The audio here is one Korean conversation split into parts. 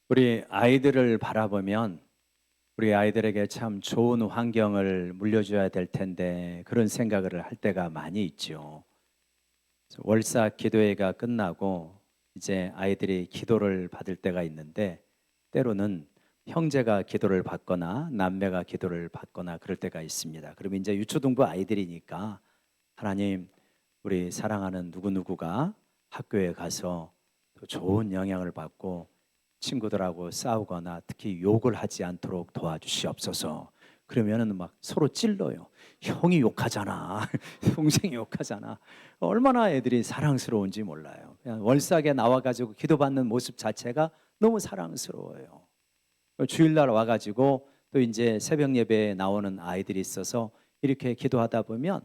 우리 아이들을 바라보면 우리 아이들에게 참 좋은 환경을 물려줘야 될 텐데 그런 생각을 할 때가 많이 있죠. 월사 기도회가 끝나고 이제 아이들이 기도를 받을 때가 있는데 때로는 형제가 기도를 받거나 남매가 기도를 받거나 그럴 때가 있습니다. 그러면 이제 유초등부 아이들이니까 하나님, 우리 사랑하는 누구누구가 학교에 가서 또 좋은 영향을 받고 친구들하고 싸우거나 특히 욕을 하지 않도록 도와주시옵소서. 그러면은 막 서로 찔러요. 형이 욕하잖아. 동생이 욕하잖아. 얼마나 애들이 사랑스러운지 몰라요. 그냥 월삭에 나와가지고 기도받는 모습 자체가 너무 사랑스러워요. 주일날 와가지고 또 이제 새벽 예배에 나오는 아이들이 있어서 이렇게 기도하다 보면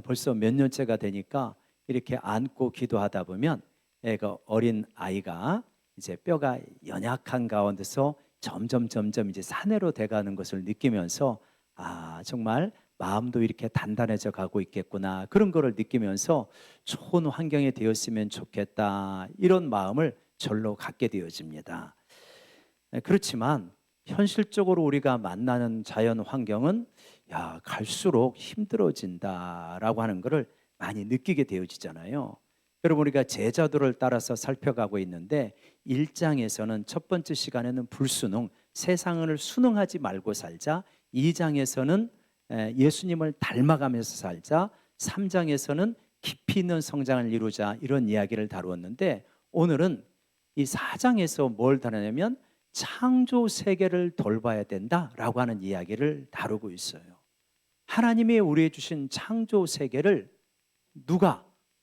벌써 몇 년째가 되니까 이렇게 안고 기도하다 보면 애가 어린 아이가 이제 뼈가 연약한 가운데서 점점 이제 사내로 돼가는 것을 느끼면서 아, 정말 마음도 이렇게 단단해져 가고 있겠구나, 그런 거를 느끼면서 좋은 환경에 되었으면 좋겠다, 이런 마음을 절로 갖게 되어집니다. 그렇지만 현실적으로 우리가 만나는 자연 환경은 야, 갈수록 힘들어진다라고 하는 것을 많이 느끼게 되어지잖아요. 여러분, 우리가 제자도를 따라서 살펴가고 있는데 1장에서는 첫 번째 시간에는 불순응, 세상을 순응하지 말고 살자. 2장에서는 예수님을 닮아가면서 살자. 3장에서는 깊이 있는 성장을 이루자, 이런 이야기를 다루었는데 오늘은 이 4장에서 뭘 다루냐면 창조 세계를 돌봐야 된다라고 하는 이야기를 다루고 있어요. 하나님이 우리에게 주신 창조 세계를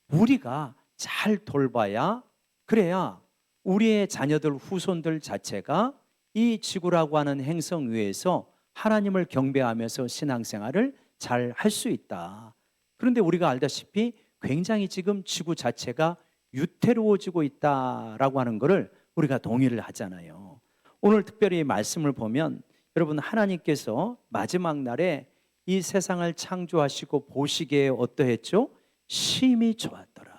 우리가 잘 돌봐야, 그래야 우리의 자녀들, 후손들 자체가 이 지구라고 하는 행성 위에서 하나님을 경배하면서 신앙생활을 잘 할 수 있다. 그런데 우리가 알다시피 굉장히 지금 지구 자체가 유태로워지고 있다라고 하는 것을 우리가 동의를 하잖아요. 오늘 특별히 말씀을 보면 여러분, 하나님께서 마지막 날에 이 세상을 창조하시고 보시기에 어떠했죠? 심히 좋았더라.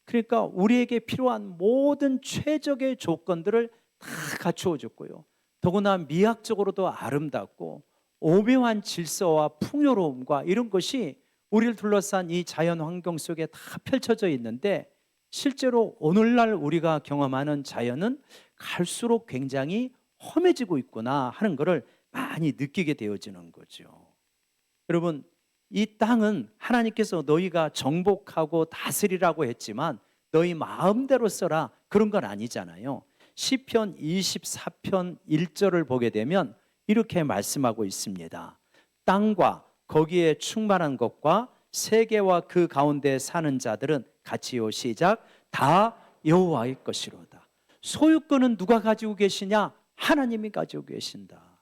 그러니까 우리에게 필요한 모든 최적의 조건들을 다 갖추어 줬고요. 더구나 미학적으로도 아름답고 오묘한 질서와 풍요로움과 이런 것이 우리를 둘러싼 이 자연 환경 속에 다 펼쳐져 있는데, 실제로 오늘날 우리가 경험하는 자연은 갈수록 굉장히 험해지고 있구나 하는 것을 많이 느끼게 되어지는 거죠. 여러분, 이 땅은 하나님께서 너희가 정복하고 다스리라고 했지만 너희 마음대로 써라, 그런 건 아니잖아요. 시편 24편 1절을 보게 되면 이렇게 말씀하고 있습니다. 땅과 거기에 충만한 것과 세계와 그 가운데 사는 자들은 같이요, 시작, 다 여호와의 것이로다. 소유권은 누가 가지고 계시냐? 하나님이 가지고 계신다.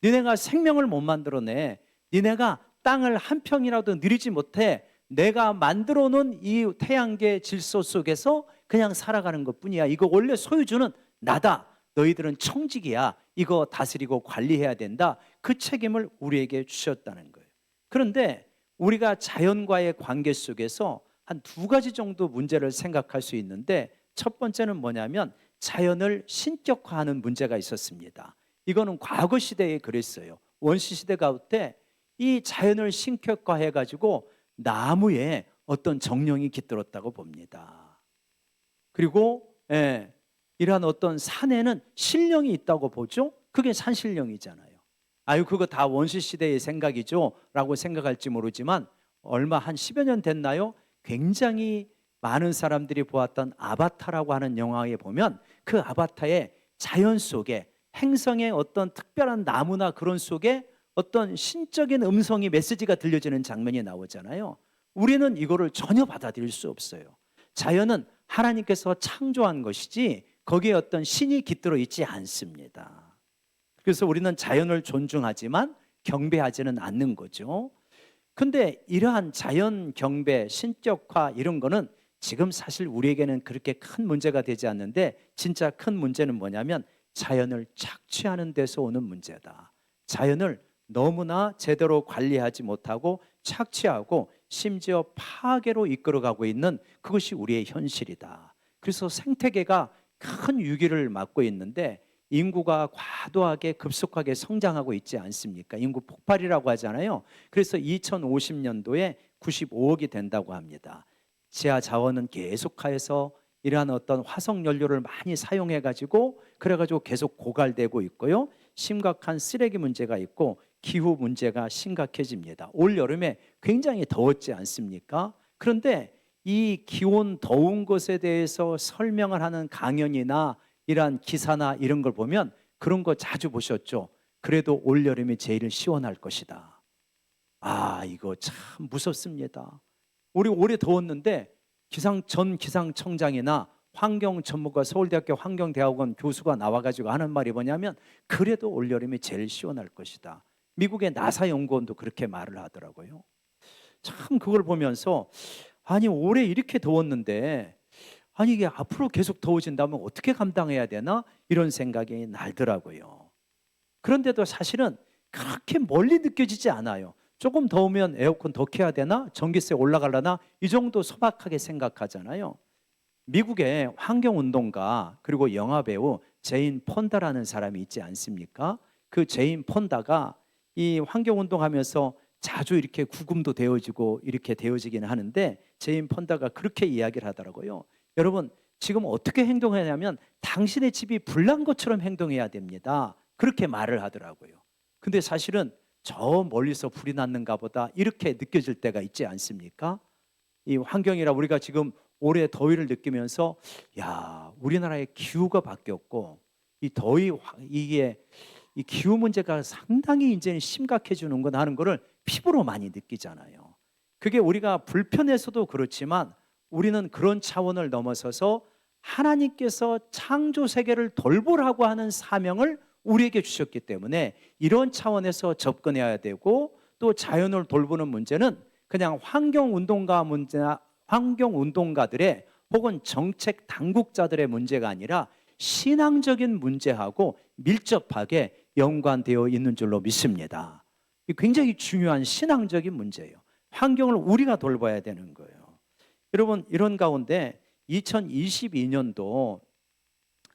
니네가 생명을 못 만들어내, 니네가 땅을 한 평이라도 누리지 못해, 내가 만들어 놓은 이 태양계 질서 속에서 그냥 살아가는 것뿐이야. 이거 원래 소유주는 나다. 너희들은 청직이야. 이거 다스리고 관리해야 된다. 그 책임을 우리에게 주셨다는 거예요. 그런데 우리가 자연과의 관계 속에서 한 두 가지 정도 문제를 생각할 수 있는데, 첫 번째는 뭐냐면 자연을 신격화하는 문제가 있었습니다. 이거는 과거 시대에 그랬어요. 원시 시대 가운데 이 자연을 신격화해 가지고 나무에 어떤 정령이 깃들었다고 봅니다. 그리고 이러한 어떤 산에는 신령이 있다고 보죠. 그게 산신령이잖아요. 아유, 그거 다 원시 시대의 생각이죠 라고 생각할지 모르지만 얼마 한 10여 년 됐나요? 굉장히 많은 사람들이 보았던 아바타라고 하는 영화에 보면 그 아바타의 자연 속에 행성의 어떤 특별한 나무나 그런 속에 어떤 신적인 음성이, 메시지가 들려지는 장면이 나오잖아요. 우리는 이거를 전혀 받아들일 수 없어요. 자연은 하나님께서 창조한 것이지 거기에 어떤 신이 깃들어 있지 않습니다. 그래서 우리는 자연을 존중하지만 경배하지는 않는 거죠. 근데 이러한 자연 경배, 신격화 이런 거는 지금 사실 우리에게는 그렇게 큰 문제가 되지 않는데, 진짜 큰 문제는 뭐냐면 자연을 착취하는 데서 오는 문제다. 자연을 너무나 제대로 관리하지 못하고 착취하고 심지어 파괴로 이끌어가고 있는 그것이 우리의 현실이다. 그래서 생태계가 큰 위기를 맞고 있는데, 인구가 과도하게 급속하게 성장하고 있지 않습니까? 인구 폭발이라고 하잖아요. 그래서 2050년도에 95억이 된다고 합니다. 지하 자원은 계속해서 이러한 어떤 화석 연료를 많이 사용해 가지고 그래 가지고 계속 고갈되고 있고요. 심각한 쓰레기 문제가 있고 기후 문제가 심각해집니다. 올 여름에 굉장히 더웠지 않습니까? 그런데 이 기온 더운 것에 대해서 설명을 하는 강연이나 이러한 기사나 이런 걸 보면 그런 거 자주 보셨죠? 그래도 올 여름이 제일 시원할 것이다. 아, 이거 참 무섭습니다. 우리 올해 더웠는데 전 기상청장이나 환경 전문가 서울대학교 환경대학원 교수가 나와가지고 하는 말이 뭐냐면 그래도 올여름이 제일 시원할 것이다. 미국의 나사 연구원도 그렇게 말을 하더라고요. 참 그걸 보면서 아니 올해 이렇게 더웠는데 아니 이게 앞으로 계속 더워진다면 어떻게 감당해야 되나 이런 생각이 날더라고요. 그런데도 사실은 그렇게 멀리 느껴지지 않아요. 조금 더우면 에어컨 더 켜야 되나? 전기세 올라가려나? 이 정도 소박하게 생각하잖아요. 미국의 환경운동가 그리고 영화배우 제인 폰다라는 사람이 있지 않습니까? 그 제인 폰다가 이 환경운동하면서 자주 이렇게 구금도 되어지고 이렇게 되어지기는 하는데 제인 폰다가 그렇게 이야기를 하더라고요. 여러분 지금 어떻게 행동하냐면 당신의 집이 불난 것처럼 행동해야 됩니다. 그렇게 말을 하더라고요. 근데 사실은 저 멀리서 불이 났는가 보다 이렇게 느껴질 때가 있지 않습니까? 이 환경이라 우리가 지금 올해 더위를 느끼면서 야 우리나라의 기후가 바뀌었고 이 더위 이게 이 기후 문제가 상당히 이제 심각해지는구나 하는 거를 피부로 많이 느끼잖아요. 그게 우리가 불편해서도 그렇지만 우리는 그런 차원을 넘어서서 하나님께서 창조 세계를 돌보라고 하는 사명을 우리에게 주셨기 때문에 이런 차원에서 접근해야 되고 또 자연을 돌보는 문제는 그냥 환경운동가들의 혹은 정책 당국자들의 문제가 아니라 신앙적인 문제하고 밀접하게 연관되어 있는 줄로 믿습니다. 굉장히 중요한 신앙적인 문제예요. 환경을 우리가 돌봐야 되는 거예요. 여러분 이런 가운데 2022년도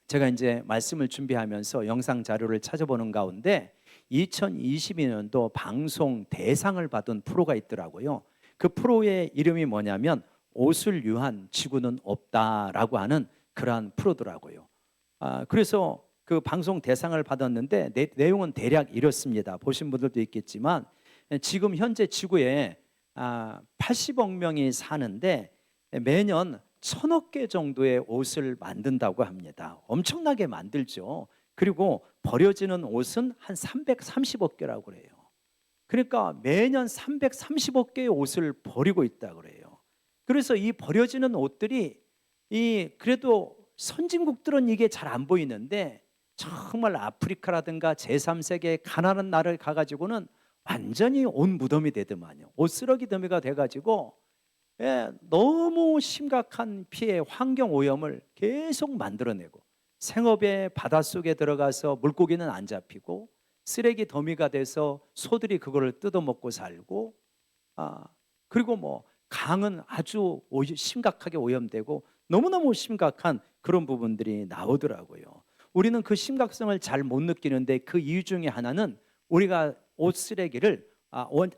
제가 이제 말씀을 준비하면서 영상 자료를 찾아보는 가운데 2022년도 방송 대상을 받은 프로가 있더라고요. 그 프로의 이름이 뭐냐면 옷을 위한 지구는 없다라고 하는 그러한 프로더라고요. 그래서 그 방송 대상을 받았는데 내용은 대략 이렇습니다. 보신 분들도 있겠지만 지금 현재 지구에 80억 명이 사는데 매년 1,000억 개 정도의 옷을 만든다고 합니다. 엄청나게 만들죠. 그리고 버려지는 옷은 한 330억 개라고 그래요. 그러니까 매년 330억 개의 옷을 버리고 있다 그래요. 그래서 이 버려지는 옷들이 그래도 선진국들은 이게 잘 안 보이는데 정말 아프리카라든가 제3세계 가난한 나라를 가가지고는 완전히 옷 무덤이 되더만요. 옷 쓰레기 더미가 돼가지고 너무 심각한 피해 환경 오염을 계속 만들어내고 생업에 바닷속에 들어가서 물고기는 안 잡히고 쓰레기 더미가 돼서 소들이 그거를 뜯어먹고 살고 그리고 뭐 강은 아주 심각하게 오염되고 너무너무 심각한 그런 부분들이 나오더라고요. 우리는 그 심각성을 잘 못 느끼는데 그 이유 중에 하나는 우리가 옷 쓰레기를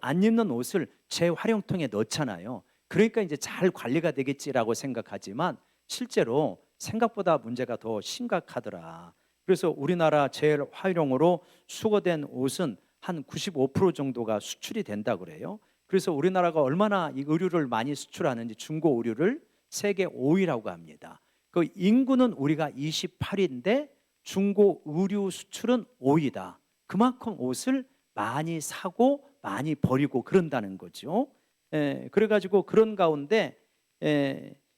안 입는 옷을 재활용통에 넣잖아요. 그러니까 이제 잘 관리가 되겠지라고 생각하지만 실제로 생각보다 문제가 더 심각하더라. 그래서 우리나라 재활용으로 수거된 옷은 한 95% 정도가 수출이 된다 그래요. 그래서 우리나라가 얼마나 이 의류를 많이 수출하는지 중고 의류를 세계 5위라고 합니다. 그 인구는 우리가 28인데 중고 의류 수출은 5위다. 그만큼 옷을 많이 사고 많이 버리고 그런다는 거죠. 그래가지고 그런 가운데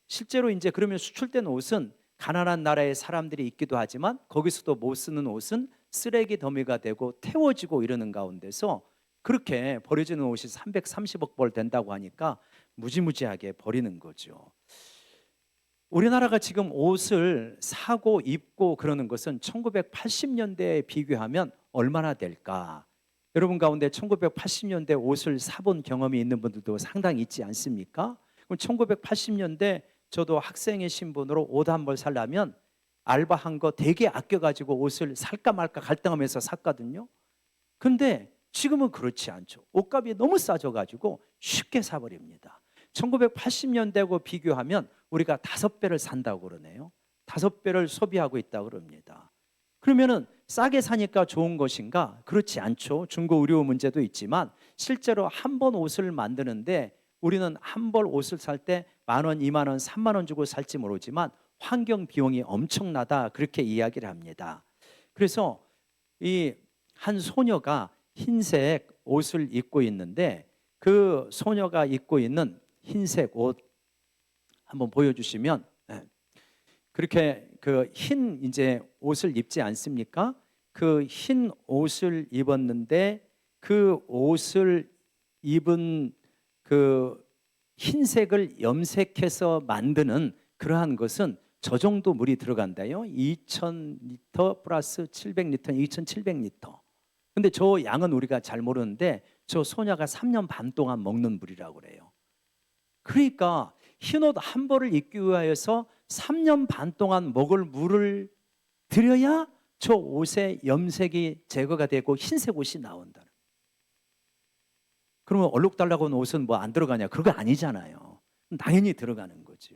실제로 이제 그러면 수출된 옷은 가난한 나라의 사람들이 입기도 하지만 거기서도 못 쓰는 옷은 쓰레기 더미가 되고 태워지고 이러는 가운데서 그렇게 버려지는 옷이 330억 벌 된다고 하니까 무지무지하게 버리는 거죠. 우리나라가 지금 옷을 사고 입고 그러는 것은 1980년대에 비교하면 얼마나 될까? 여러분 가운데 1980년대 옷을 사본 경험이 있는 분들도 상당히 있지 않습니까? 그럼 1980년대 저도 학생의 신분으로 옷 한 벌 살려면 알바한 거 되게 아껴가지고 옷을 살까 말까 갈등하면서 샀거든요. 근데 지금은 그렇지 않죠. 옷값이 너무 싸져가지고 쉽게 사버립니다. 1980년대하고 비교하면 우리가 5배를 산다고 그러네요. 5배를 소비하고 있다고 그럽니다. 그러면은 싸게 사니까 좋은 것인가? 그렇지 않죠. 중고 의료 문제도 있지만 실제로 한 번 옷을 만드는데 우리는 한 벌 옷을 살 때 10,000원, 20,000원, 30,000원 주고 살지 모르지만 환경 비용이 엄청나다 그렇게 이야기를 합니다. 그래서 이 한 소녀가 흰색 옷을 입고 있는데 그 소녀가 입고 있는 흰색 옷 한번 보여주시면 그렇게 그 흰 이제 옷을 입지 않습니까? 그 흰 옷을 입었는데 그 옷을 입은 그 흰색을 염색해서 만드는 그러한 것은 저 정도 물이 들어간다요. 2,000리터 플러스 700리터, 2,700리터. 근데 저 양은 우리가 잘 모르는데 저 소녀가 3년 반 동안 먹는 물이라고 그래요. 그러니까 흰옷 한 벌을 입기 위하여서 3년 반 동안 먹을 물을 들여야 저 옷의 염색이 제거가 되고 흰색 옷이 나온다는. 그러면 얼룩달라고 한 옷은 뭐 안 들어가냐? 그거 아니잖아요. 당연히 들어가는 거죠.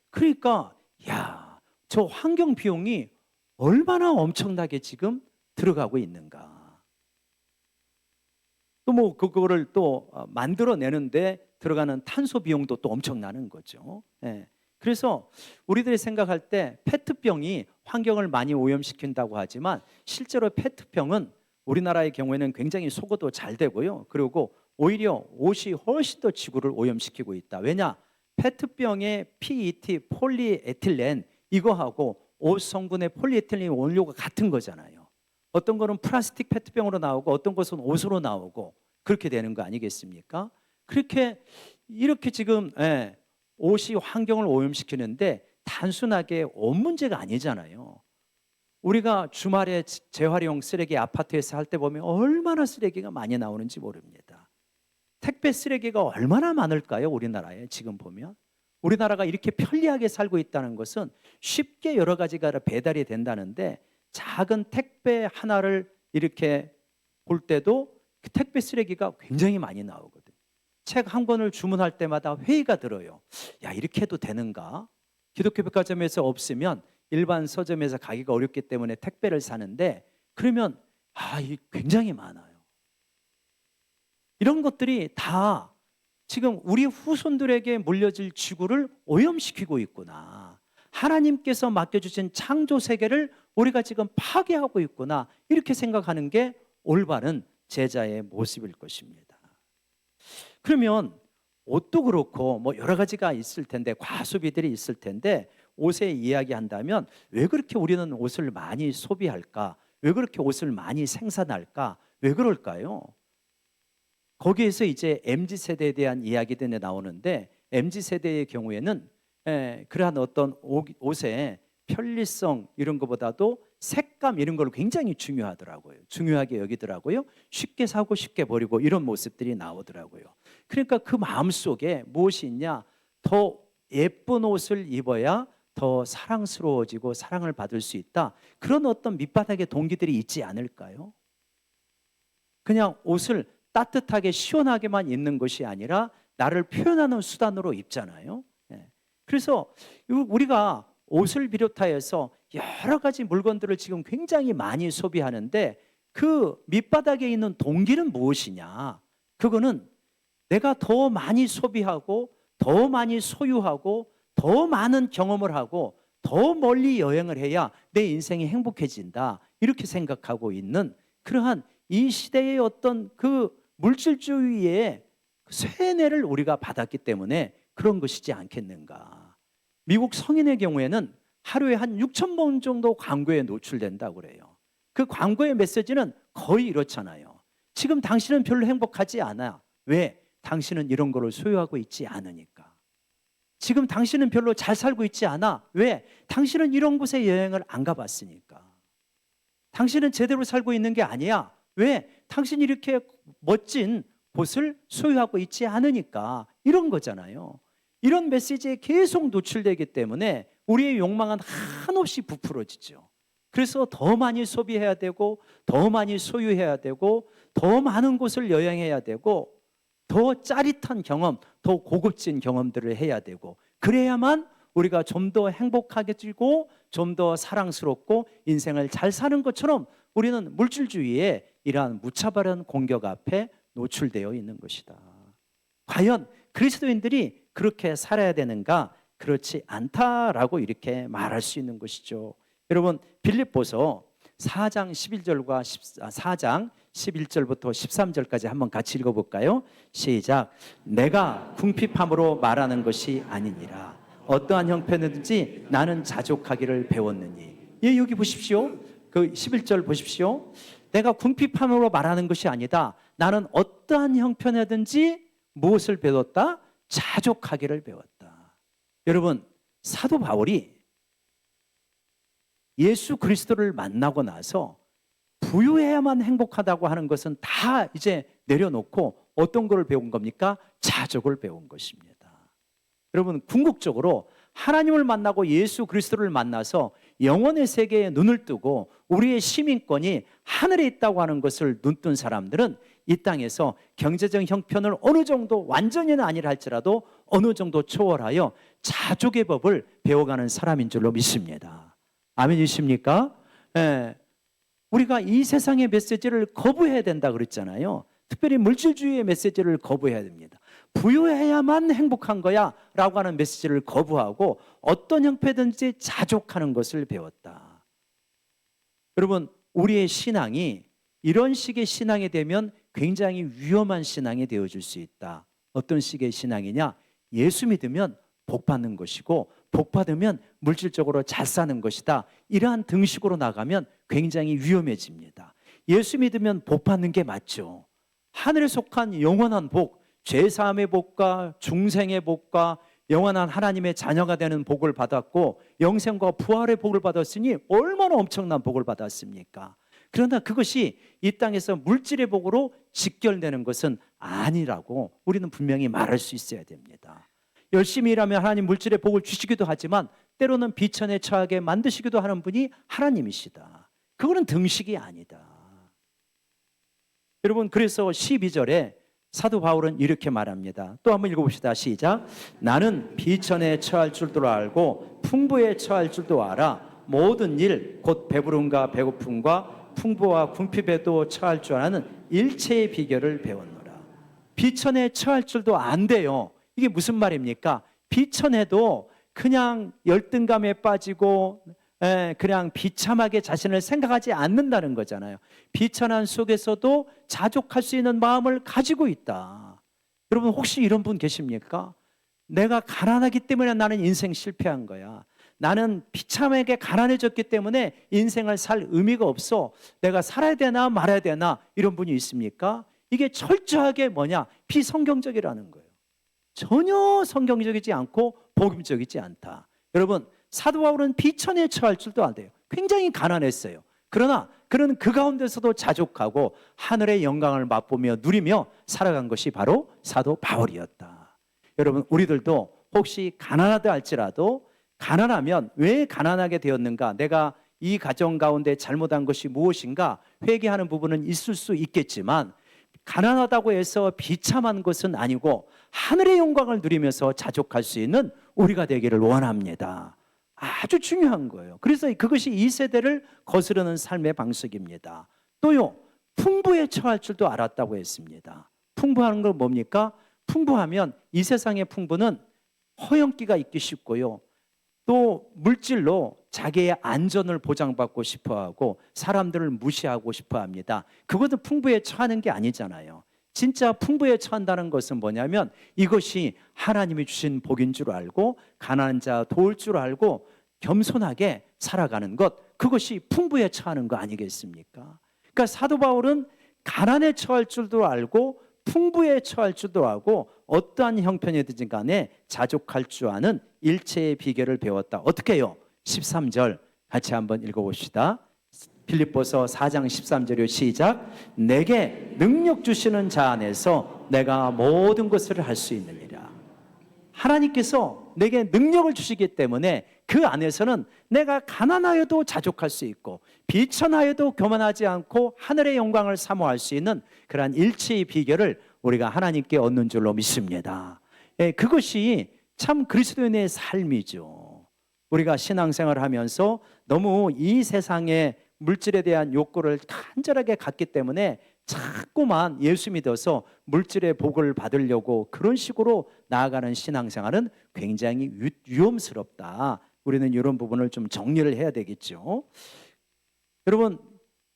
그러니까 야, 저 환경 비용이 얼마나 엄청나게 지금 들어가고 있는가. 또 뭐 그거를 또 만들어내는데 들어가는 탄소 비용도 또 엄청나는 거죠. 예. 그래서 우리들이 생각할 때 페트병이 환경을 많이 오염시킨다고 하지만 실제로 페트병은 우리나라의 경우에는 굉장히 소거도 잘 되고요. 그리고 오히려 옷이 훨씬 더 지구를 오염시키고 있다. 왜냐? 페트병의 PET, 폴리에틸렌 이거하고 옷 성분의 폴리에틸렌 원료가 같은 거잖아요. 어떤 거는 플라스틱 페트병으로 나오고 어떤 것은 옷으로 나오고 그렇게 되는 거 아니겠습니까? 이렇게 지금 옷이 환경을 오염시키는데 단순하게 옷 문제가 아니잖아요. 우리가 주말에 재활용 쓰레기 아파트에서 할 때 보면 얼마나 쓰레기가 많이 나오는지 모릅니다. 택배 쓰레기가 얼마나 많을까요? 우리나라에 지금 보면 우리나라가 이렇게 편리하게 살고 있다는 것은 쉽게 여러 가지가 배달이 된다는데 작은 택배 하나를 이렇게 볼 때도 그 택배 쓰레기가 굉장히 많이 나오거든요. 책 한 권을 주문할 때마다 회의가 들어요. 야, 이렇게 해도 되는가? 기독교 백화점에서 없으면 일반 서점에서 가기가 어렵기 때문에 택배를 사는데 그러면 굉장히 많아요. 이런 것들이 다 지금 우리 후손들에게 물려질 지구를 오염시키고 있구나. 하나님께서 맡겨주신 창조 세계를 우리가 지금 파괴하고 있구나. 이렇게 생각하는 게 올바른 제자의 모습일 것입니다. 그러면 옷도 그렇고 뭐 여러 가지가 있을 텐데 과소비들이 있을 텐데 옷에 이야기한다면 왜 그렇게 우리는 옷을 많이 소비할까? 왜 그렇게 옷을 많이 생산할까? 왜 그럴까요? 거기에서 이제 MZ세대에 대한 이야기들이 나오는데 MZ세대의 경우에는 그러한 어떤 옷의 편리성 이런 것보다도 색감 이런 걸 굉장히 중요하게 여기더라고요. 쉽게 사고 쉽게 버리고 이런 모습들이 나오더라고요. 그러니까 그 마음속에 무엇이 있냐? 더 예쁜 옷을 입어야 더 사랑스러워지고 사랑을 받을 수 있다. 그런 어떤 밑바닥의 동기들이 있지 않을까요? 그냥 옷을 따뜻하게 시원하게만 입는 것이 아니라 나를 표현하는 수단으로 입잖아요. 그래서 우리가 옷을 비롯하여서 여러 가지 물건들을 지금 굉장히 많이 소비하는데 그 밑바닥에 있는 동기는 무엇이냐? 그거는 내가 더 많이 소비하고 더 많이 소유하고 더 많은 경험을 하고 더 멀리 여행을 해야 내 인생이 행복해진다. 이렇게 생각하고 있는 그러한 이 시대의 어떤 그 물질주의의 세뇌를 우리가 받았기 때문에 그런 것이지 않겠는가. 미국 성인의 경우에는 하루에 한 6,000번 정도 광고에 노출된다고 그래요. 그 광고의 메시지는 거의 이렇잖아요. 지금 당신은 별로 행복하지 않아. 왜? 당신은 이런 거를 소유하고 있지 않으니까. 지금 당신은 별로 잘 살고 있지 않아. 왜? 당신은 이런 곳에 여행을 안 가봤으니까. 당신은 제대로 살고 있는 게 아니야. 왜? 당신이 이렇게 멋진 곳을 소유하고 있지 않으니까. 이런 거잖아요. 이런 메시지에 계속 노출되기 때문에 우리의 욕망은 한없이 부풀어지죠. 그래서 더 많이 소비해야 되고, 더 많이 소유해야 되고, 더 많은 곳을 여행해야 되고, 더 짜릿한 경험, 더 고급진 경험들을 해야 되고, 그래야만 우리가 좀 더 행복하게지고 좀 더 사랑스럽고 인생을 잘 사는 것처럼 우리는 물질주의에 이러한 무차별한 공격 앞에 노출되어 있는 것이다. 과연 그리스도인들이 그렇게 살아야 되는가? 그렇지 않다라고 이렇게 말할 수 있는 것이죠. 여러분, 빌립보서 4장 11절부터 13절까지 한번 같이 읽어볼까요? 시작. 내가 궁핍함으로 말하는 것이 아니니라. 어떠한 형편이든지 나는 자족하기를 배웠느니. 예, 여기 보십시오. 그 11절 보십시오. 내가 궁핍함으로 말하는 것이 아니다. 나는 어떠한 형편이든지 무엇을 배웠다? 자족하기를 배웠다. 여러분, 사도 바울이 예수 그리스도를 만나고 나서 부유해야만 행복하다고 하는 것은 다 이제 내려놓고 어떤 걸 배운 겁니까? 자족을 배운 것입니다. 여러분, 궁극적으로 하나님을 만나고 예수 그리스도를 만나서 영원의 세계에 눈을 뜨고 우리의 시민권이 하늘에 있다고 하는 것을 눈뜬 사람들은 이 땅에서 경제적 형편을 어느 정도, 완전히는 아니라 할지라도 어느 정도 초월하여 자족의 법을 배워가는 사람인 줄로 믿습니다. 아멘이십니까? 예. 우리가 이 세상의 메시지를 거부해야 된다 그랬잖아요. 특별히 물질주의의 메시지를 거부해야 됩니다. 부유해야만 행복한 거야 라고 하는 메시지를 거부하고 어떤 형태든지 자족하는 것을 배웠다. 여러분, 우리의 신앙이 이런 식의 신앙이 되면 굉장히 위험한 신앙이 되어질 수 있다. 어떤 식의 신앙이냐? 예수 믿으면 복 받는 것이고 복 받으면 물질적으로 잘 사는 것이다. 이러한 등식으로 나가면 굉장히 위험해집니다. 예수 믿으면 복 받는 게 맞죠. 하늘에 속한 영원한 복, 죄사함의 복과 중생의 복과 영원한 하나님의 자녀가 되는 복을 받았고 영생과 부활의 복을 받았으니 얼마나 엄청난 복을 받았습니까? 그러나 그것이 이 땅에서 물질의 복으로 직결되는 것은 아니라고 우리는 분명히 말할 수 있어야 됩니다. 열심히 일하면 하나님 물질의 복을 주시기도 하지만 때로는 비천에 처하게 만드시기도 하는 분이 하나님이시다. 그거는 등식이 아니다. 여러분, 그래서 12절에 사도 바울은 이렇게 말합니다. 또 한번 읽어봅시다. 시작. 나는 비천에 처할 줄도 알고 풍부에 처할 줄도 알아. 모든 일 곧 배부름과 배고픔과 풍부와 궁핍에도 처할 줄 아는 일체의 비결을 배웠노라. 비천에 처할 줄도 안 돼요. 이게 무슨 말입니까? 비천에도 그냥 열등감에 빠지고 그냥 비참하게 자신을 생각하지 않는다는 거잖아요. 비천한 속에서도 자족할 수 있는 마음을 가지고 있다. 여러분, 혹시 이런 분 계십니까? 내가 가난하기 때문에 나는 인생 실패한 거야. 나는 비참하게 가난해졌기 때문에 인생을 살 의미가 없어. 내가 살아야 되나 말아야 되나, 이런 분이 있습니까? 이게 철저하게 뭐냐? 비성경적이라는 거예요. 전혀 성경적이지 않고 복음적이지 않다. 여러분, 사도 바울은 비천에 처할 줄도 안 돼요. 굉장히 가난했어요. 그러나 그는 그 가운데서도 자족하고 하늘의 영광을 맛보며 누리며 살아간 것이 바로 사도 바울이었다. 여러분, 우리들도 혹시 가난하다 할지라도 가난하면 왜 가난하게 되었는가? 내가 이 가정 가운데 잘못한 것이 무엇인가? 회개하는 부분은 있을 수 있겠지만 가난하다고 해서 비참한 것은 아니고 하늘의 영광을 누리면서 자족할 수 있는 우리가 되기를 원합니다. 아주 중요한 거예요. 그래서 그것이 이 세대를 거스르는 삶의 방식입니다. 또요, 풍부에 처할 줄도 알았다고 했습니다. 풍부하는 건 뭡니까? 풍부하면 이 세상의 풍부는 허영기가 있기 쉽고요, 또 물질로 자기의 안전을 보장받고 싶어하고 사람들을 무시하고 싶어합니다. 그것도 풍부에 처하는 게 아니잖아요. 진짜 풍부에 처한다는 것은 뭐냐면 이것이 하나님이 주신 복인 줄 알고 가난한 자 도울 줄 알고 겸손하게 살아가는 것, 그것이 풍부에 처하는 거 아니겠습니까? 그러니까 사도 바울은 가난에 처할 줄도 알고 풍부에 처할 줄도 알고 어떠한 형편이든지 간에 자족할 줄 아는 일체의 비결을 배웠다. 어떻게 해요? 13절 같이 한번 읽어봅시다. 빌립보서 4장 13절이요. 시작. 내게 능력 주시는 자 안에서 내가 모든 것을 할 수 있느니라. 하나님께서 내게 능력을 주시기 때문에 그 안에서는 내가 가난하여도 자족할 수 있고 비천하여도 교만하지 않고 하늘의 영광을 사모할 수 있는 그러한 일치의 비결을 우리가 하나님께 얻는 줄로 믿습니다. 그것이 참 그리스도인의 삶이죠. 우리가 신앙생활을 하면서 너무 이 세상의 물질에 대한 욕구를 간절하게 갖기 때문에 자꾸만 예수 믿어서 물질의 복을 받으려고 그런 식으로 나아가는 신앙생활은 굉장히 위험스럽다. 우리는 이런 부분을 좀 정리를 해야 되겠죠. 여러분,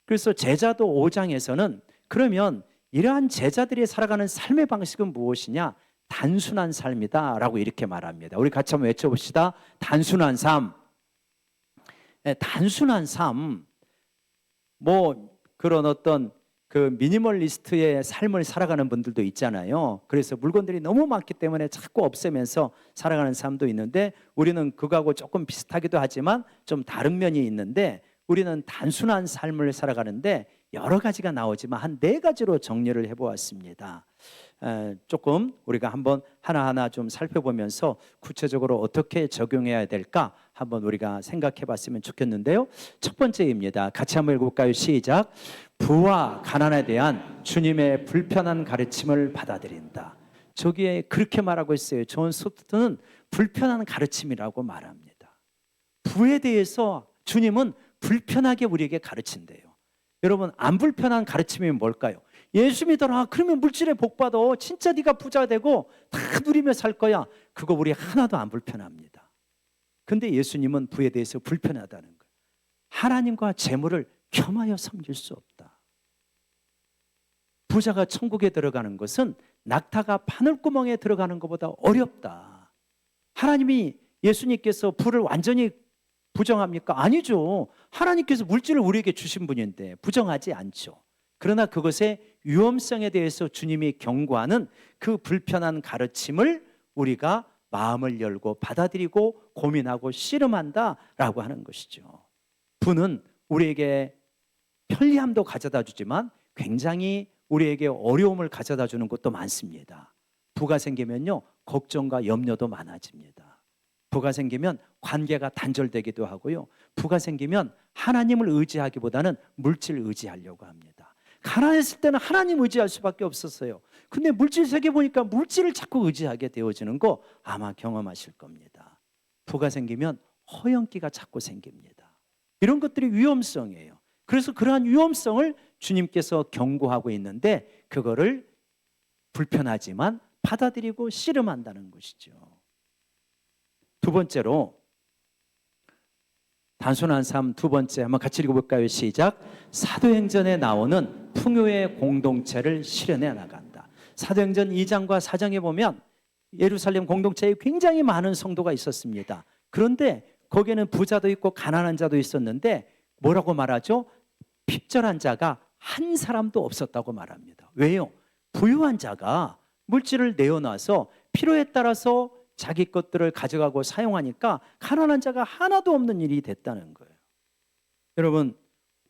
그래서 제자도 5장에서는 그러면 이러한 제자들이 살아가는 삶의 방식은 무엇이냐? 단순한 삶이다 라고 이렇게 말합니다. 우리 같이 한번 외쳐봅시다. 단순한 삶. 단순한 삶. 뭐 그런 어떤 그 미니멀리스트의 삶을 살아가는 분들도 있잖아요. 그래서 물건들이 너무 많기 때문에 자꾸 없애면서 살아가는 사람도 있는데 우리는 그거하고 조금 비슷하기도 하지만 좀 다른 면이 있는데 우리는 단순한 삶을 살아가는데 여러 가지가 나오지만 한 4가지로 정리를 해보았습니다. 조금 우리가 한번 하나하나 좀 살펴보면서 구체적으로 어떻게 적용해야 될까 한번 우리가 생각해 봤으면 좋겠는데요. 첫 번째입니다. 같이 한번 읽어볼까요? 시작. 부와 가난에 대한 주님의 불편한 가르침을 받아들인다. 저기에 그렇게 말하고 있어요. 존 스토트는 불편한 가르침이라고 말합니다. 부에 대해서 주님은 불편하게 우리에게 가르친대요. 여러분, 안 불편한 가르침이 뭘까요? 예수 믿어라. 그러면 물질에 복 받아. 진짜 네가 부자 되고 다 누리며 살 거야. 그거 우리 하나도 안 불편합니다. 근데 예수님은 부에 대해서 불편하다는 거예요. 하나님과 재물을 겸하여 섬길 수 없다. 부자가 천국에 들어가는 것은 낙타가 바늘구멍에 들어가는 것보다 어렵다. 하나님이 예수님께서 부를 완전히 부정합니까? 아니죠. 하나님께서 물질을 우리에게 주신 분인데 부정하지 않죠. 그러나 그것의 위험성에 대해서 주님이 경고하는 그 불편한 가르침을 우리가 마음을 열고 받아들이고 고민하고 씨름한다라고 하는 것이죠. 부는 우리에게 편리함도 가져다 주지만 굉장히 우리에게 어려움을 가져다 주는 것도 많습니다. 부가 생기면요, 걱정과 염려도 많아집니다. 부가 생기면 관계가 단절되기도 하고요. 부가 생기면 하나님을 의지하기보다는 물질을 의지하려고 합니다. 가난했을 때는 하나님 의지할 수밖에 없었어요. 근데 물질 세계 보니까 물질을 자꾸 의지하게 되어지는 거 아마 경험하실 겁니다. 부가 생기면 허영기가 자꾸 생깁니다. 이런 것들이 위험성이에요. 그래서 그러한 위험성을 주님께서 경고하고 있는데 그거를 불편하지만 받아들이고 씨름한다는 것이죠. 두 번째로 단순한 삶 두 번째 한번 같이 읽어볼까요? 시작. 사도행전에 나오는 풍요의 공동체를 실현해 나간다. 사도행전 2장과 4장에 보면 예루살렘 공동체에 굉장히 많은 성도가 있었습니다. 그런데 거기에는 부자도 있고 가난한 자도 있었는데 뭐라고 말하죠? 핍절한 자가 한 사람도 없었다고 말합니다. 왜요? 부유한 자가 물질을 내어놔서 필요에 따라서 자기 것들을 가져가고 사용하니까 가난한 자가 하나도 없는 일이 됐다는 거예요. 여러분,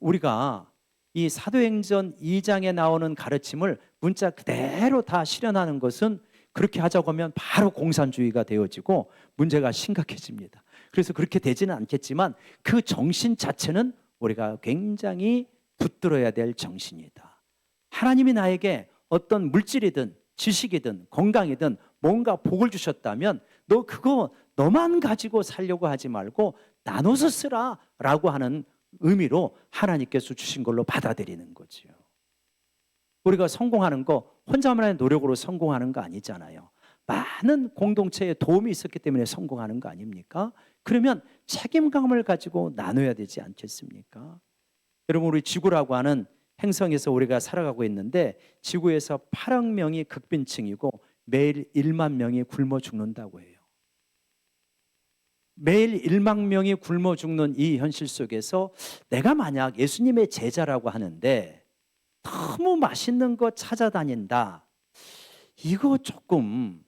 우리가 이 사도행전 2장에 나오는 가르침을 문자 그대로 다 실현하는 것은 그렇게 하자고 하면 바로 공산주의가 되어지고 문제가 심각해집니다. 그래서 그렇게 되지는 않겠지만 그 정신 자체는 우리가 굉장히 붙들어야 될 정신이다. 하나님이 나에게 어떤 물질이든 지식이든 건강이든 뭔가 복을 주셨다면 너 그거 너만 가지고 살려고 하지 말고 나눠서 쓰라 라고 하는 의미로 하나님께서 주신 걸로 받아들이는 거죠. 우리가 성공하는 거 혼자만의 노력으로 성공하는 거 아니잖아요. 많은 공동체에 도움이 있었기 때문에 성공하는 거 아닙니까? 그러면 책임감을 가지고 나눠야 되지 않겠습니까? 여러분, 우리 지구라고 하는 행성에서 우리가 살아가고 있는데 지구에서 8억 명이 극빈층이고 매일 1만 명이 굶어 죽는다고 해요. 매일 1만 명이 굶어 죽는 이 현실 속에서 내가 만약 예수님의 제자라고 하는데 너무 맛있는 거 찾아다닌다. 이거 조금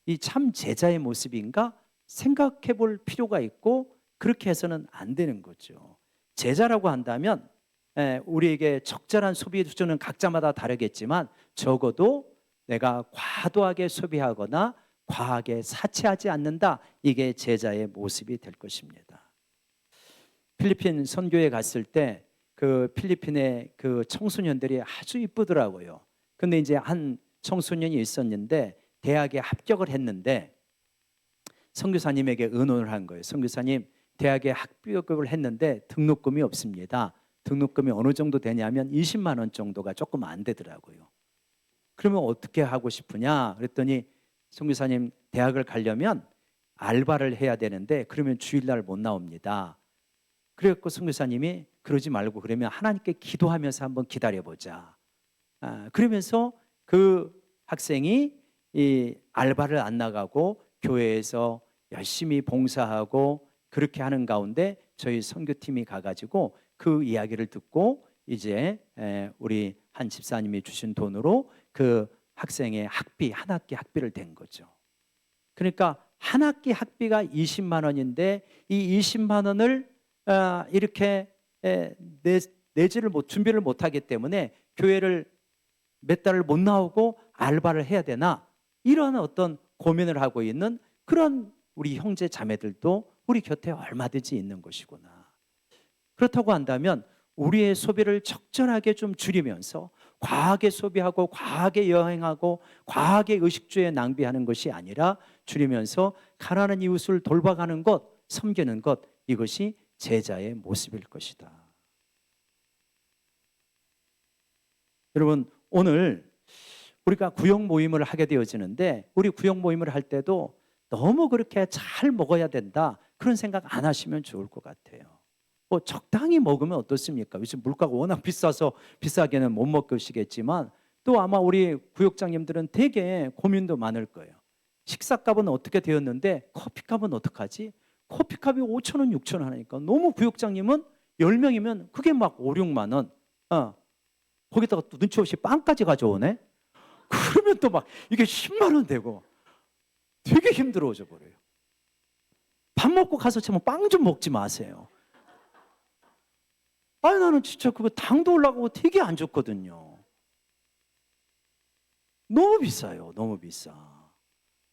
이 참 제자의 모습인가 생각해 볼 필요가 있고 그렇게 해서는 안 되는 거죠. 제자라고 한다면 우리에게 적절한 소비 수준은 각자마다 다르겠지만 적어도 내가 과도하게 소비하거나 과하게 사치하지 않는다. 이게 제자의 모습이 될 것입니다. 필리핀 선교에 갔을 때 그 필리핀의 그 청소년들이 아주 이쁘더라고요. 근데 이제 한 청소년이 있었는데 대학에 합격을 했는데 선교사님에게 의논을 한 거예요. 선교사님, 대학에 합격을 했는데 등록금이 없습니다. 등록금이 어느 정도 되냐면 20만 원 정도가 조금 안 되더라고요. 그러면 어떻게 하고 싶으냐? 그랬더니 선교사님, 대학을 가려면 알바를 해야 되는데 그러면 주일날 못 나옵니다. 그래갖고 선교사님이 그러지 말고 그러면 하나님께 기도하면서 한번 기다려보자. 그러면서 그 학생이 이 알바를 안 나가고 교회에서 열심히 봉사하고 그렇게 하는 가운데 저희 선교팀이 가가지고 그 이야기를 듣고 이제 우리 한 집사님이 주신 돈으로 그 학생의 학비, 한 학기 학비를 댄 거죠. 그러니까 한 학기 학비가 20만 원인데 이 20만 원을 이렇게 내지를 준비를 못하기 때문에 교회를 몇 달을 못 나오고 알바를 해야 되나, 이런 어떤 고민을 하고 있는 그런 우리 형제 자매들도 우리 곁에 얼마든지 있는 것이구나. 그렇다고 한다면 우리의 소비를 적절하게 좀 줄이면서 과하게 소비하고 과하게 여행하고 과하게 의식주에 낭비하는 것이 아니라 줄이면서 가난한 이웃을 돌봐가는 것, 섬기는 것, 이것이 제자의 모습일 것이다. 여러분, 오늘 우리가 구역 모임을 하게 되어지는데 우리 구역 모임을 할 때도 너무 그렇게 잘 먹어야 된다, 그런 생각 안 하시면 좋을 것 같아요. 뭐 적당히 먹으면 어떻습니까? 요즘 물가가 워낙 비싸서 비싸게는 못 먹으시겠지만 또 아마 우리 구역장님들은 되게 고민도 많을 거예요. 식사값은 어떻게 되었는데 커피값은 어떡하지? 커피값이 5천 원, 6천 원 하니까 너무 구역장님은 10명이면 그게 막 5, 6만 원. 거기다가 또 눈치 없이 빵까지 가져오네? 그러면 또 막 이게 10만 원 되고 되게 힘들어져 버려요. 밥 먹고 가서 참 빵 좀 먹지 마세요. 아니, 나는 진짜 그거 당도 올라가고 되게 안 좋거든요. 너무 비싸요. 너무 비싸.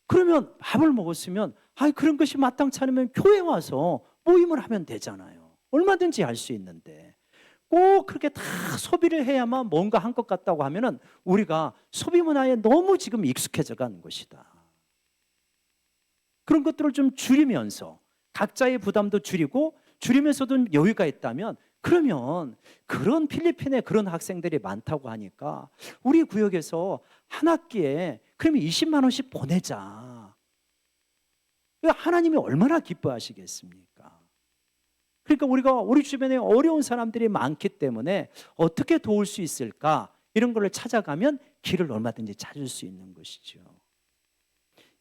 그러면 밥을 먹었으면 그런 것이 마땅치 않으면 교회 와서 모임을 하면 되잖아요. 얼마든지 할 수 있는데 꼭 그렇게 다 소비를 해야만 뭔가 한 것 같다고 하면은 우리가 소비 문화에 너무 지금 익숙해져 가는 것이다. 그런 것들을 좀 줄이면서 각자의 부담도 줄이면서도 여유가 있다면, 그러면 그런 필리핀에 그런 학생들이 많다고 하니까 우리 구역에서 한 학기에 그러면 20만 원씩 보내자. 하나님이 얼마나 기뻐하시겠습니까? 그러니까 우리가 우리 주변에 어려운 사람들이 많기 때문에 어떻게 도울 수 있을까, 이런 걸 찾아가면 길을 얼마든지 찾을 수 있는 것이죠.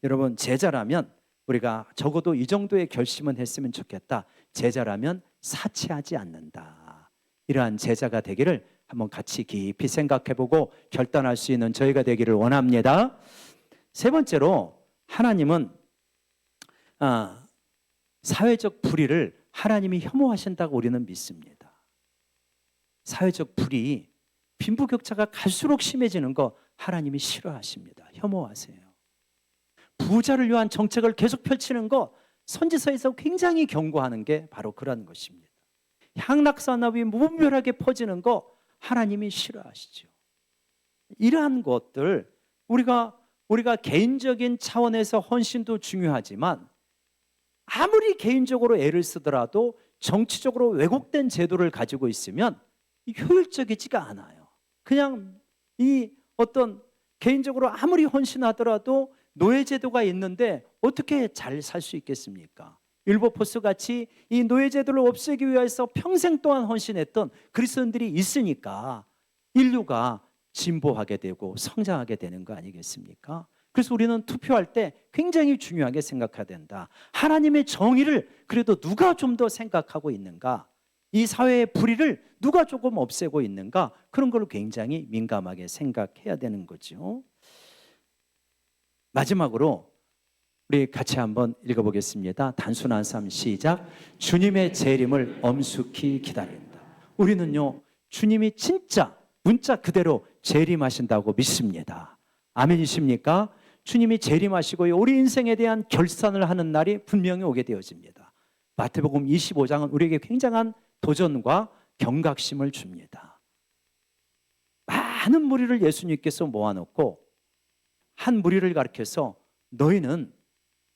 여러분, 제자라면 우리가 적어도 이 정도의 결심은 했으면 좋겠다. 제자라면 사치하지 않는다. 이러한 제자가 되기를 한번 같이 깊이 생각해보고 결단할 수 있는 저희가 되기를 원합니다. 세 번째로, 하나님은 사회적 불의를 하나님이 혐오하신다고 우리는 믿습니다. 사회적 불의, 빈부격차가 갈수록 심해지는 거 하나님이 싫어하십니다. 혐오하세요. 부자를 위한 정책을 계속 펼치는 거 선지서에서 굉장히 경고하는 게 바로 그런 것입니다. 향락산업이 무분별하게 퍼지는 거 하나님이 싫어하시죠. 이러한 것들, 우리가 개인적인 차원에서 헌신도 중요하지만 아무리 개인적으로 애를 쓰더라도 정치적으로 왜곡된 제도를 가지고 있으면 효율적이지가 않아요. 그냥 이 어떤 개인적으로 아무리 헌신하더라도 노예제도가 있는데 어떻게 잘 살 수 있겠습니까? 율법포스 같이 이 노예제도를 없애기 위해서 평생 동안 헌신했던 그리스도인들이 있으니까 인류가 진보하게 되고 성장하게 되는 거 아니겠습니까? 그래서 우리는 투표할 때 굉장히 중요하게 생각해야 된다. 하나님의 정의를 그래도 누가 좀 더 생각하고 있는가? 이 사회의 불의를 누가 조금 없애고 있는가? 그런 걸 굉장히 민감하게 생각해야 되는 거죠. 마지막으로 우리 같이 한번 읽어보겠습니다. 단순한 삶 시작. 주님의 재림을 엄숙히 기다린다. 우리는요, 주님이 진짜 문자 그대로 재림하신다고 믿습니다. 아멘이십니까? 주님이 재림하시고요, 우리 인생에 대한 결산을 하는 날이 분명히 오게 되어집니다. 마태복음 25장은 우리에게 굉장한 도전과 경각심을 줍니다. 많은 무리를 예수님께서 모아놓고 한 무리를 가리켜서 너희는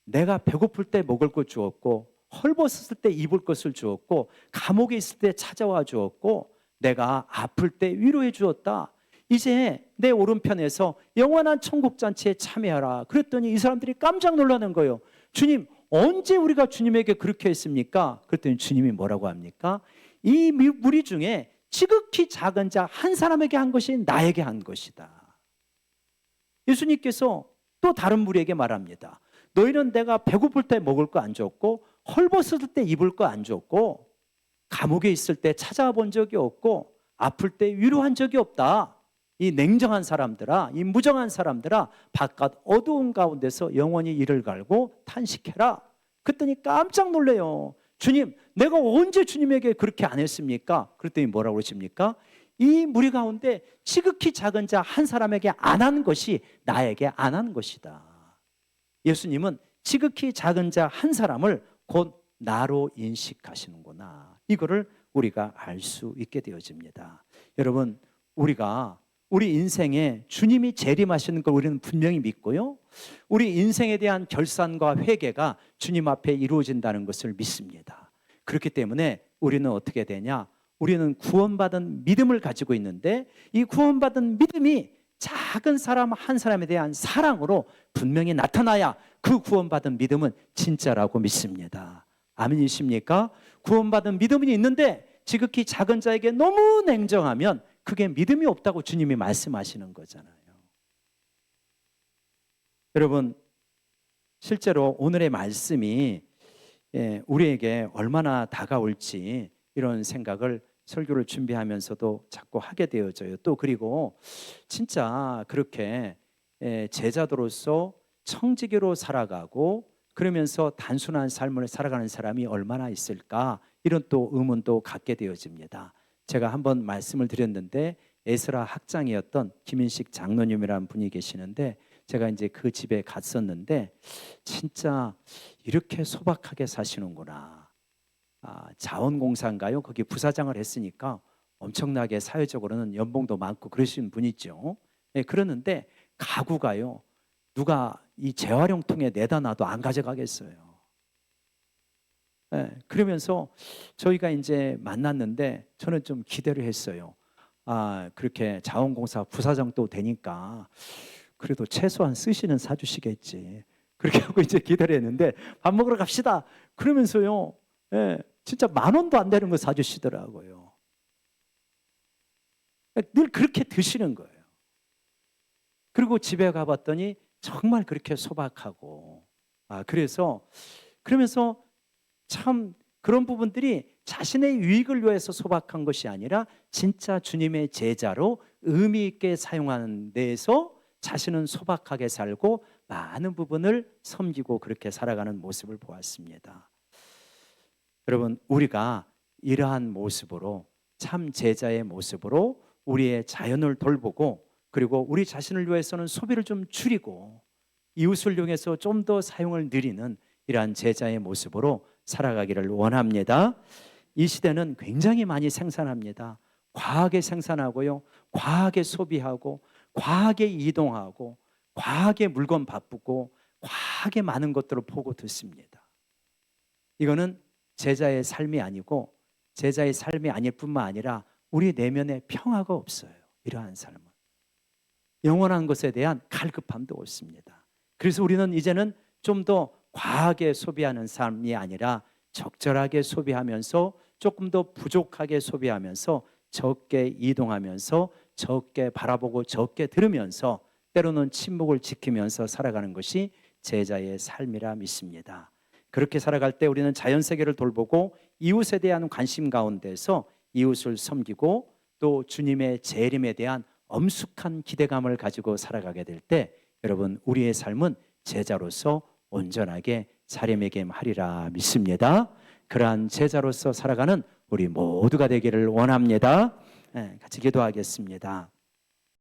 내가 배고플 때 먹을 것 주었고 헐벗었을 때 입을 것을 주었고 감옥에 있을 때 찾아와 주었고 내가 아플 때 위로해 주었다. 이제 내 오른편에서 영원한 천국 잔치에 참여하라. 그랬더니 이 사람들이 깜짝 놀라는 거예요. 주님, 언제 우리가 주님에게 그렇게 했습니까? 그랬더니 주님이 뭐라고 합니까? 이 무리 중에 지극히 작은 자 한 사람에게 한 것이 나에게 한 것이다. 예수님께서 또 다른 무리에게 말합니다. 너희는 내가 배고플 때 먹을 거 안 줬고 헐벗을 때 입을 거 안 줬고 감옥에 있을 때 찾아와 본 적이 없고 아플 때 위로한 적이 없다. 이 냉정한 사람들아, 이 무정한 사람들아, 바깥 어두운 가운데서 영원히 이를 갈고 탄식해라. 그랬더니 깜짝 놀래요. 주님, 내가 언제 주님에게 그렇게 안 했습니까? 그랬더니 뭐라고 그러십니까? 이 무리 가운데 지극히 작은 자 한 사람에게 안 한 것이 나에게 안 한 것이다. 예수님은 지극히 작은 자 한 사람을 곧 나로 인식하시는구나. 이거를 우리가 알 수 있게 되어집니다. 여러분, 우리가 우리 인생에 주님이 재림하시는 걸 우리는 분명히 믿고요, 우리 인생에 대한 결산과 회개가 주님 앞에 이루어진다는 것을 믿습니다. 그렇기 때문에 우리는 어떻게 되냐? 우리는 구원받은 믿음을 가지고 있는데 이 구원받은 믿음이 작은 사람 한 사람에 대한 사랑으로 분명히 나타나야 그 구원받은 믿음은 진짜라고 믿습니다. 아멘이십니까? 구원받은 믿음이 있는데 지극히 작은 자에게 너무 냉정하면 그게 믿음이 없다고 주님이 말씀하시는 거잖아요. 여러분, 실제로 오늘의 말씀이 우리에게 얼마나 다가올지 이런 생각을 설교를 준비하면서도 자꾸 하게 되어져요. 또 그리고 진짜 그렇게 제자도로서 청지기로 살아가고 그러면서 단순한 삶을 살아가는 사람이 얼마나 있을까, 이런 또 의문도 갖게 되어집니다. 제가 한번 말씀을 드렸는데 에스라 학장이었던 김인식 장로님이라는 분이 계시는데 제가 이제 그 집에 갔었는데 진짜 이렇게 소박하게 사시는구나. 자원공사인가요? 거기 부사장을 했으니까 엄청나게 사회적으로는 연봉도 많고 그러신 분이죠. 그러는데 가구가요, 누가 이 재활용통에 내다 놔도 안 가져가겠어요. 그러면서 저희가 이제 만났는데 저는 좀 기대를 했어요. 그렇게 자원공사 부사장도 되니까 그래도 최소한 쓰시는 사주시겠지. 그렇게 하고 이제 기대를 했는데 밥 먹으러 갑시다. 그러면서요, 진짜 10,000원도 안 되는 거 사주시더라고요. 늘 그렇게 드시는 거예요. 그리고 집에 가봤더니 정말 그렇게 소박하고, 그러면서 참 그런 부분들이 자신의 유익을 위해서 소박한 것이 아니라 진짜 주님의 제자로 의미 있게 사용하는 데에서 자신은 소박하게 살고 많은 부분을 섬기고 그렇게 살아가는 모습을 보았습니다. 여러분, 우리가 이러한 모습으로, 참 제자의 모습으로 우리의 자연을 돌보고 그리고 우리 자신을 위해서는 소비를 좀 줄이고 이웃을 이용해서 좀 더 사용을 늘리는 이러한 제자의 모습으로 살아가기를 원합니다. 이 시대는 굉장히 많이 생산합니다. 과하게 생산하고요, 과하게 소비하고 과하게 이동하고 과하게 물건 바꾸고 과하게 많은 것들을 보고 듣습니다. 이거는 제자의 삶이 아니고 제자의 삶이 아닐 뿐만 아니라 우리 내면에 평화가 없어요. 이러한 삶은 영원한 것에 대한 갈급함도 없습니다. 그래서 우리는 이제는 좀 더 과하게 소비하는 삶이 아니라 적절하게 소비하면서 조금 더 부족하게 소비하면서 적게 이동하면서 적게 바라보고 적게 들으면서 때로는 침묵을 지키면서 살아가는 것이 제자의 삶이라 믿습니다. 그렇게 살아갈 때 우리는 자연세계를 돌보고 이웃에 대한 관심 가운데서 이웃을 섬기고 또 주님의 재림에 대한 엄숙한 기대감을 가지고 살아가게 될 때 여러분, 우리의 삶은 제자로서 온전하게 자리매김하리라 믿습니다. 그러한 제자로서 살아가는 우리 모두가 되기를 원합니다. 같이 기도하겠습니다.